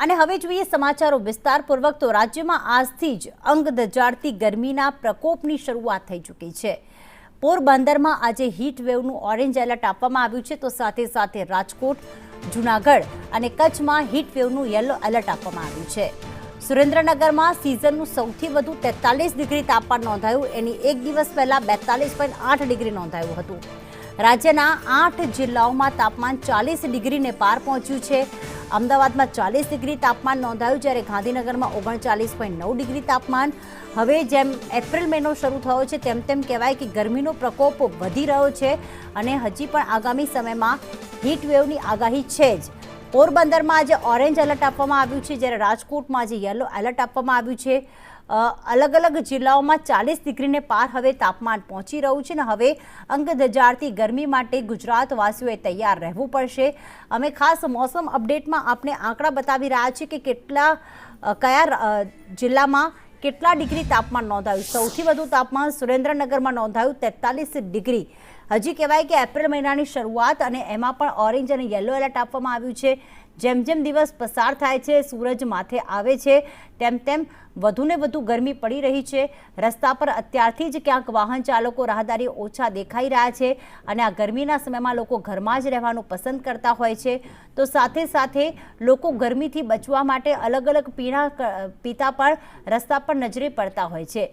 અને હવે જોઈએ સમાચારો વિસ્તારપૂર્વક તો રાજ્યમાં આજથી જ અંગ દજાડતી ગરમીના પ્રકોપની શરૂઆત થઈ ચૂકી છે। પોરબંદરમાં આજે હીટ વેવનું ઓરેન્જ એલર્ટ આપવામાં આવ્યું છે તો સાથે સાથે રાજકોટ, જૂનાગઢ અને કચ્છમાં હીટ વેવનું યલો એલર્ટ આપવામાં આવ્યું છે। સુરેન્દ્રનગરમાં સિઝનનું સૌથી વધુ 43 ડિગ્રી તાપમાન નોંધાયું, એની એક દિવસ પહેલા 42.8 ડિગ્રી નોંધાયું હતું। રાજ્યના 8 જિલ્લાઓમાં તાપમાન 40 ડિગ્રીને પાર પહોંચ્યું છે। અમદાવાદમાં 40 ડિગ્રી તાપમાન નોંધાયું, જ્યારે ગાંધીનગરમાં 39.9 ડિગ્રી તાપમાન। હવે જેમ એપ્રિલ મહિનો શરૂ થયો છે તેમ તેમ કહેવાય કે ગરમીનો પ્રકોપ વધી રહ્યો છે અને હજી પણ આગામી સમયમાં હીટ વેવની આગાહી છે જ। પોરબંદરમાં આજે ઓરેન્જ એલર્ટ આપવામાં આવ્યું છે, જ્યારે રાજકોટમાં આજે યલો એલર્ટ આપવામાં આવ્યું છે। અલગ અલગ જિલ્લાઓમાં 40 ડિગ્રીને પાર હવે તાપમાન પહોંચી રહ્યું છે અને હવે અંગ દજાડતી ગરમી માટે ગુજરાતવાસીઓએ તૈયાર રહેવું પડશે। અમે ખાસ મોસમ અપડેટમાં આપણે આંકડા બતાવી રહ્યા છીએ કે કયા જિલ્લામાં કેટલા ડિગ્રી તાપમાન નોંધાયું। સૌથી વધુ તાપમાન સુરેન્દ્રનગરમાં નોંધાયું 43 ડિગ્રી। હજી કહેવાય કે એપ્રિલ મહિનાની શરૂઆત અને એમાં પણ ઓરેન્જ અને યલો એલર્ટ આપવામાં આવ્યું છે। જેમ જેમ દિવસ પસાર થાય છે, સૂરજ માથે આવે છે, તેમ તેમ વધુને વધુ ગરમી પડી રહી છે। રસ્તા પર અત્યારથી જ ક્યાંક વાહન ચાલકો, રાહદારીઓ ઓછા દેખાઈ રહ્યા છે અને આ ગરમીના સમયમાં લોકો ઘરમાં જ રહેવાનું પસંદ કરતા હોય છે। તો સાથે સાથે લોકો ગરમીથી બચવા માટે અલગ અલગ પીતા પણ રસ્તા પર નજરે પડતા હોય છે।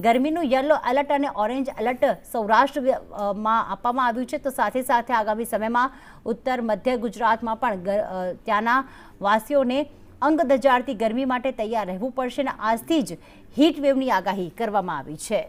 ગરમીનું યલો એલર્ટ અને ઓરેન્જ એલર્ટ સૌરાષ્ટ્રમાં આપવામાં આવ્યું છે તો સાથે સાથે આગામી સમયમાં ઉત્તર મધ્ય ગુજરાતમાં પણ ત્યાંના વાસીઓને અંગ દજાડતી ગરમી માટે તૈયાર રહેવું પડશે અને આજથી જ હીટ વેવની આગાહી કરવામાં આવી છે।